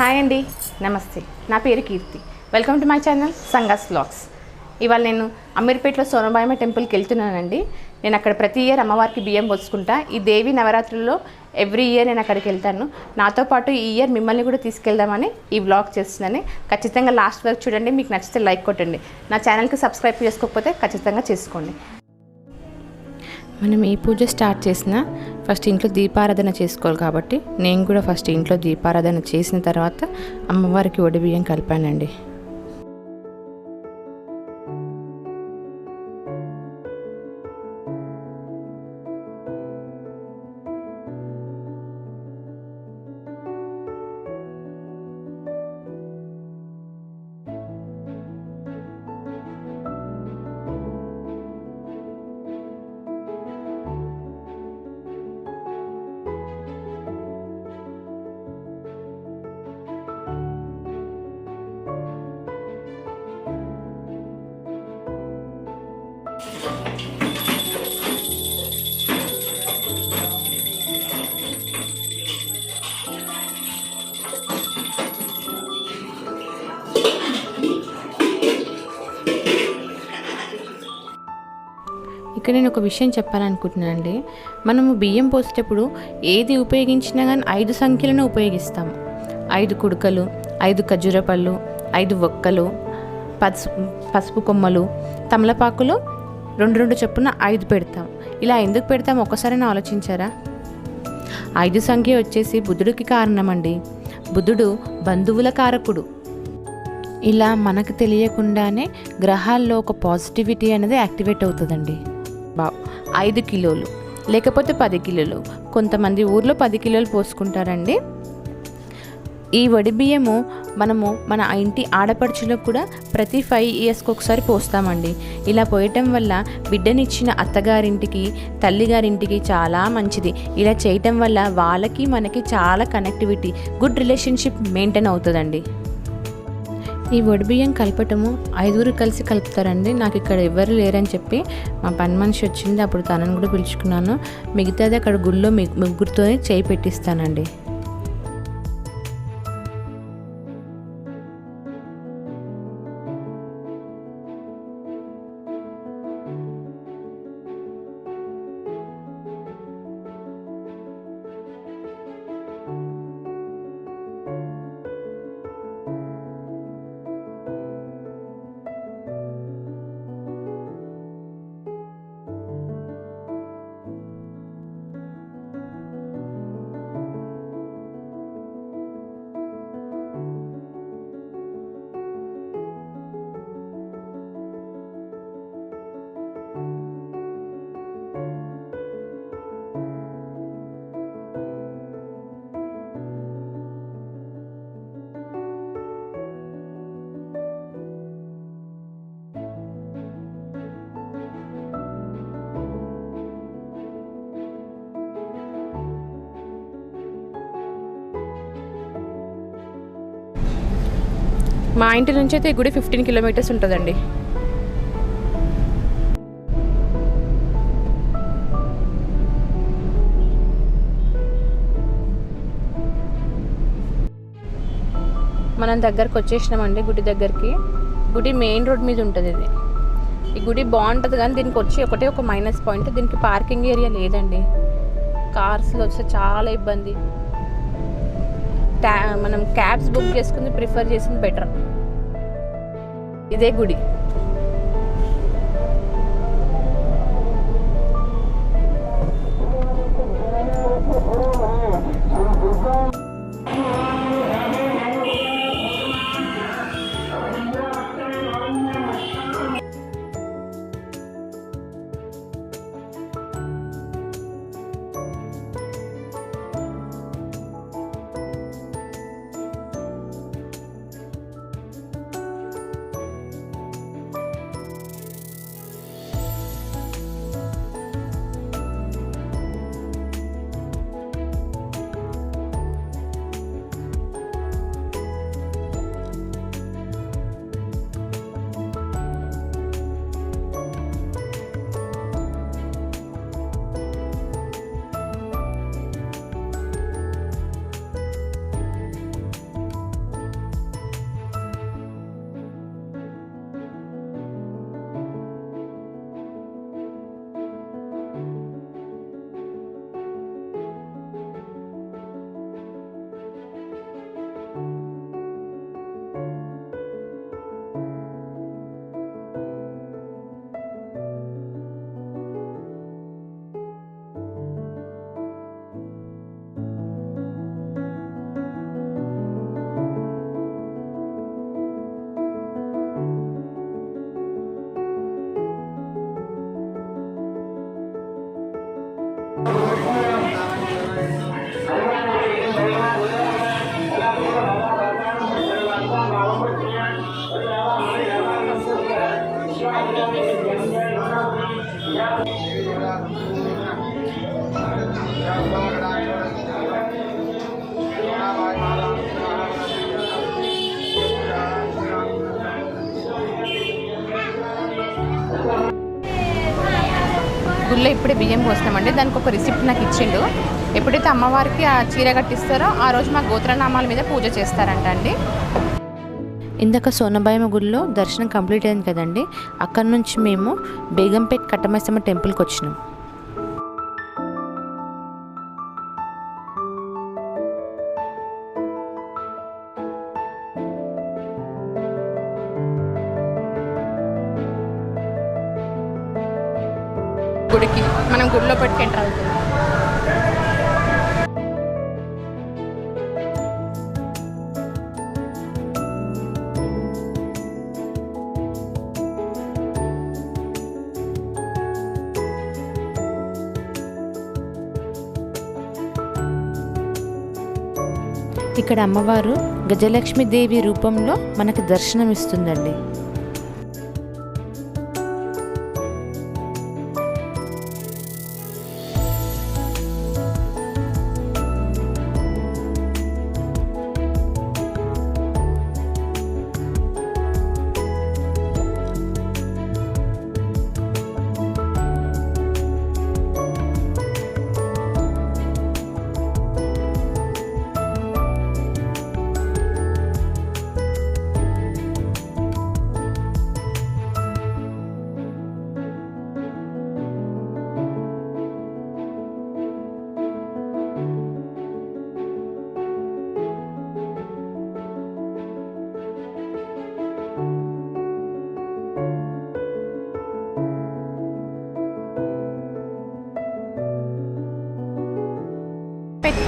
Hi అండి, నమస్తే. నా పేరు Keerthi. Welcome to my channel Sanga's vlogs. ఇవాళ నేను అమీర్పేటలో సోనబాయమ్మ టెంపుల్కి వెళ్తున్నానండి. నేను అక్కడ ప్రతి ఇయర్ అమ్మవారికి బియ్యం పోసుకుంటా. ఈ దేవి నవరాత్రుల్లో ఎవ్రీ ఇయర్ నేను అక్కడికి వెళ్తాను. నాతో పాటు ఈ ఇయర్ మిమ్మల్ని కూడా తీసుకెళ్దామని ఈ వ్లాగ్ చేస్తున్నాను. ఖచ్చితంగా లాస్ట్ వరకు చూడండి. మీకు నచ్చితే లైక్ కొట్టండి. నా ఛానల్కి సబ్స్క్రైబ్ చేసుకోకపోతే ఖచ్చితంగా చేసుకోండి. మనం ఏ పూజ స్టార్ట్ చేసినా ఫస్ట్ ఇంట్లో దీపారాధన చేసుకోవాలి కాబట్టి నేను కూడా ఫస్ట్ ఇంట్లో దీపారాధన చేసిన తర్వాత అమ్మవారికి ఒడిబియ్యం కలిపానండి. ఇక్కడ నేను ఒక విషయం చెప్పాలనుకుంటున్నానండి. మనము బియ్యం పోసేటప్పుడు ఏది ఉపయోగించినా కానీ 5 సంఖ్యలను ఉపయోగిస్తాము. 5 కుడుకలు, 5 ఖర్జూర పళ్ళు, 5 ఒక్కలు, పసుపు కొమ్మలు, తమలపాకులు 2 చొప్పున 5 పెడతాం. ఇలా ఎందుకు పెడతాం ఒక్కసారైనా ఆలోచించారా? 5 సంఖ్య వచ్చేసి బుద్ధుడికి కారణమండి. బుద్ధుడు బంధువుల కారకుడు. ఇలా మనకు తెలియకుండానే గ్రహాల్లో ఒక పాజిటివిటీ అనేది యాక్టివేట్ అవుతుందండి. 5 కిలోలు లేకపోతే 10 కిలోలు, కొంతమంది ఊర్లో 10 కిలోలు పోసుకుంటారండి. ఈ వడి బియ్యము మనము మన ఇంటి ఆడపడుచులకు కూడా ప్రతి 5 ఇయర్స్కి ఒకసారి పోస్తామండి. ఇలా పోయటం వల్ల బిడ్డనిచ్చిన అత్తగారింటికి, తల్లిగారింటికి చాలా మంచిది. ఇలా చేయటం వల్ల వాళ్ళకి మనకి చాలా కనెక్టివిటీ, గుడ్ రిలేషన్షిప్ మెయింటైన్ అవుతుందండి. ఈ వడిబియ్యం కలపటము 5 కలిసి కలుపుతారండి. నాకు ఇక్కడ ఎవరు లేరని చెప్పి మా పని మనిషి వచ్చింది. అప్పుడు తనను కూడా పిలుచుకున్నాను. మిగతాది అక్కడ గుళ్ళో ముగ్గురితో చేయి పెట్టిస్తానండి. మా ఇంటి నుంచి అయితే ఈ గుడి 15 కిలోమీటర్స్ ఉంటుందండి. మనం దగ్గరకు వచ్చేసినామండి గుడి దగ్గరికి. గుడి మెయిన్ రోడ్ మీద ఉంటుంది. ఇది ఈ గుడి బాగుంటుంది కానీ దీనికి వచ్చి ఒక మైనస్ పాయింట్, దీనికి పార్కింగ్ ఏరియా లేదండి. కార్స్లో వస్తే చాలా ఇబ్బంది. మనం క్యాబ్స్ బుక్ చేసుకుని ప్రిఫర్ చేసింది బెటర్. ఇదే గుడి. ఇప్పుడే బియ్యం పోసినామండి. దానికి ఒక రిసిప్ట్ నాకు ఇచ్చిండు. ఎప్పుడైతే అమ్మవారికి ఆ చీర కట్టిస్తారో ఆ రోజు మా గోత్రనామాల మీద పూజ చేస్తారంట అండి. ఇందాక సోనబాయమ్మ గుడిలో దర్శనం కంప్లీట్ అయింది కదండి. అక్కడ నుంచి మేము బేగంపేట్ కట్టమైసమ్మ టెంపుల్కి వచ్చినాం. గుడికి మనం గుడిలో పెట్టి ఎంటర్ అవుతుంది. ఇక్కడ అమ్మవారు గజలక్ష్మీదేవి రూపంలో మనకి దర్శనం ఇస్తుందండి.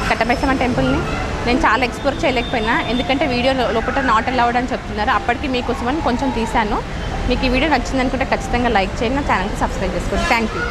కట్టమైసమ్మ టెంపుల్ని నేను చాలా ఎక్స్ప్లోర్ చేయలేకపోయినా, ఎందుకంటే వీడియో లోపల నాట్ అలౌడ్ అని చెప్తున్నారు. అప్పటికి మీకోసమని కొంచెం తీశాను. మీకు ఈ వీడియో నచ్చిందనుకుంటే ఖచ్చితంగా లైక్ చేయండి, నా ఛానల్కి సబ్స్క్రైబ్ చేసుకోండి. Thank you.